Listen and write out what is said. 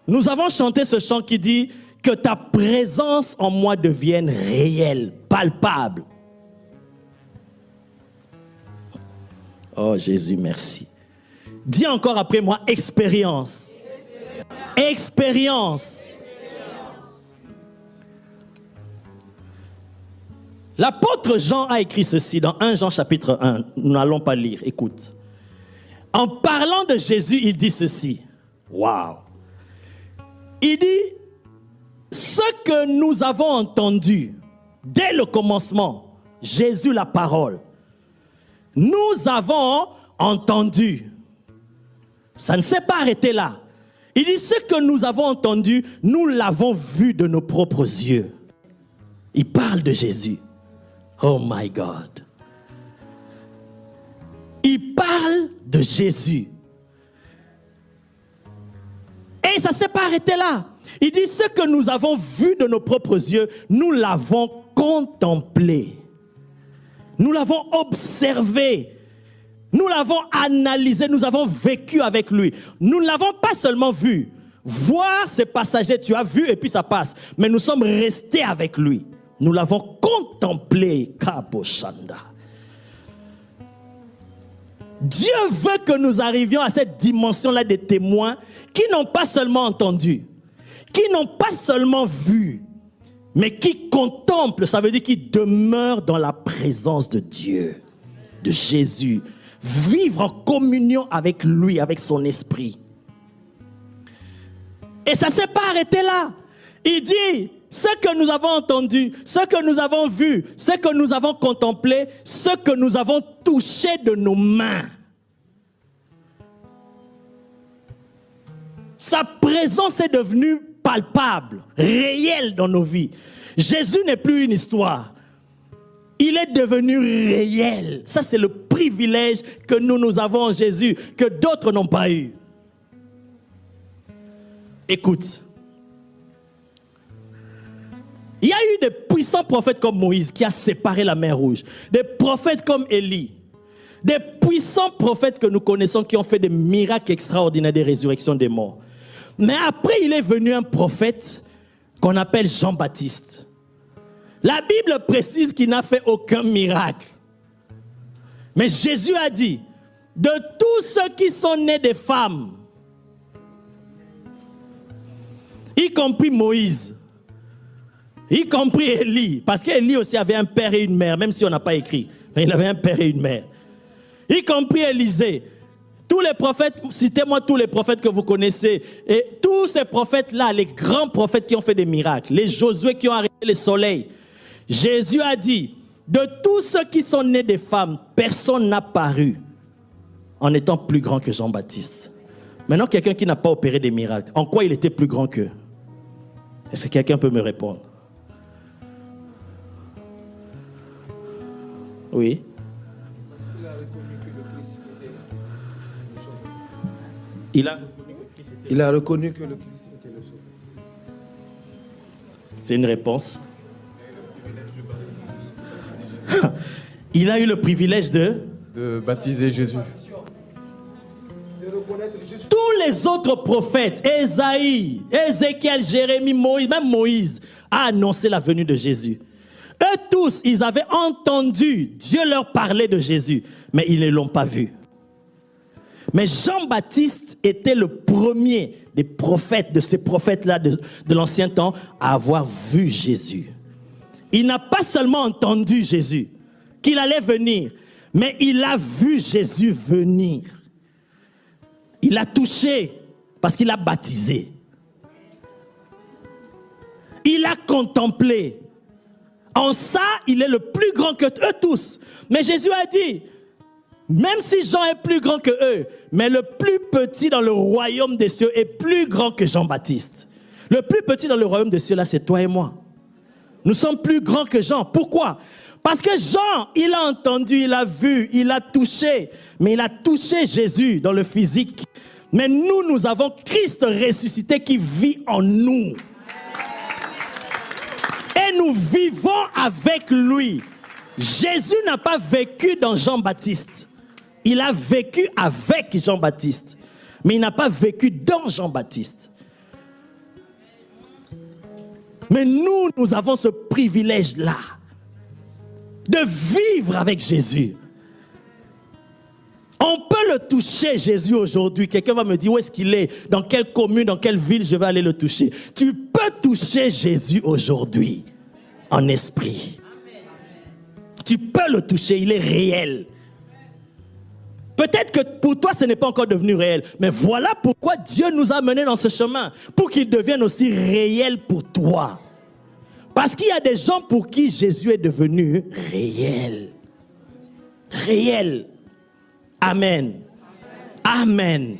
Nous avons chanté ce chant qui dit que ta présence en moi devienne réelle, palpable. Oh Jésus, merci. Dis encore après moi, expérience. Expérience. L'apôtre Jean a écrit ceci dans 1 Jean chapitre 1. Nous n'allons pas lire, écoute. En parlant de Jésus, il dit ceci. Waouh! Il dit, ce que nous avons entendu dès le commencement, Jésus la parole, nous avons entendu. Ça ne s'est pas arrêté là. Il dit, ce que nous avons entendu, nous l'avons vu de nos propres yeux. Il parle de Jésus. Oh my God. Il parle de Jésus. Et ça ne s'est pas arrêté là. Il dit, ce que nous avons vu de nos propres yeux, nous l'avons contemplé. Nous l'avons observé. Nous l'avons analysé, nous avons vécu avec lui. Nous ne l'avons pas seulement vu. Voir, c'est passager, tu as vu et puis ça passe. Mais nous sommes restés avec lui. Nous l'avons contemplé. Kaboshanda. Dieu veut que nous arrivions à cette dimension-là des témoins qui n'ont pas seulement entendu, qui n'ont pas seulement vu, mais qui contemplent. Ça veut dire qu'ils demeurent dans la présence de Dieu, de Jésus. Vivre en communion avec lui, avec son esprit. Et ça ne s'est pas arrêté là. Il dit, ce que nous avons entendu, ce que nous avons vu, ce que nous avons contemplé, ce que nous avons touché de nos mains. Sa présence est devenue palpable, réelle dans nos vies. Jésus n'est plus une histoire. Il est devenu réel. Ça, c'est le privilège que nous avons en Jésus, que d'autres n'ont pas eu. Écoute. Il y a eu des puissants prophètes comme Moïse qui a séparé la mer Rouge. Des prophètes comme Élie. Des puissants prophètes que nous connaissons qui ont fait des miracles extraordinaires, des résurrections des morts. Mais après, il est venu un prophète qu'on appelle Jean-Baptiste. La Bible précise qu'il n'a fait aucun miracle. Mais Jésus a dit, de tous ceux qui sont nés des femmes, y compris Moïse, y compris Élie, parce qu'Élie aussi avait un père et une mère, même si on n'a pas écrit, mais il avait un père et une mère. Y compris Élisée. Tous les prophètes, citez-moi tous les prophètes que vous connaissez. Et tous ces prophètes-là, les grands prophètes qui ont fait des miracles, les Josué qui ont arrêté le soleil. Jésus a dit, de tous ceux qui sont nés des femmes, personne n'a paru en étant plus grand que Jean-Baptiste. Maintenant, quelqu'un qui n'a pas opéré des miracles, en quoi il était plus grand qu'eux? Est-ce que quelqu'un peut me répondre? Oui. Parce qu'il a reconnu que le Christ était le Sauveur. Il a reconnu que le Christ était le Sauveur. C'est une réponse. Il a eu le privilège de baptiser Jésus. Tous les autres prophètes, Ésaïe, Ézéchiel, Jérémie, Moïse, même Moïse, a annoncé la venue de Jésus. Eux tous, ils avaient entendu Dieu leur parler de Jésus, mais ils ne l'ont pas vu. Mais Jean-Baptiste était le premier des prophètes, de ces prophètes-là de l'ancien temps, à avoir vu Jésus. Il n'a pas seulement entendu Jésus, qu'il allait venir, mais il a vu Jésus venir. Il a touché parce qu'il a baptisé. Il a contemplé. En ça, il est le plus grand que eux tous. Mais Jésus a dit, même si Jean est plus grand que eux, mais le plus petit dans le royaume des cieux est plus grand que Jean-Baptiste. Le plus petit dans le royaume des cieux, là, c'est toi et moi. Nous sommes plus grands que Jean. Pourquoi? Parce que Jean, il a entendu, il a vu, il a touché. Mais il a touché Jésus dans le physique. Mais nous avons Christ ressuscité qui vit en nous. Et nous vivons avec lui. Jésus n'a pas vécu dans Jean-Baptiste. Il a vécu avec Jean-Baptiste. Mais il n'a pas vécu dans Jean-Baptiste. Mais nous avons ce privilège-là de vivre avec Jésus. On peut le toucher, Jésus, aujourd'hui. Quelqu'un va me dire où est-ce qu'il est, dans quelle commune, dans quelle ville je vais aller le toucher. Tu peux toucher Jésus aujourd'hui, en esprit. Tu peux le toucher, il est réel. Peut-être que pour toi, ce n'est pas encore devenu réel. Mais voilà pourquoi Dieu nous a menés dans ce chemin. Pour qu'il devienne aussi réel pour toi. Parce qu'il y a des gens pour qui Jésus est devenu réel. Réel. Amen. Amen.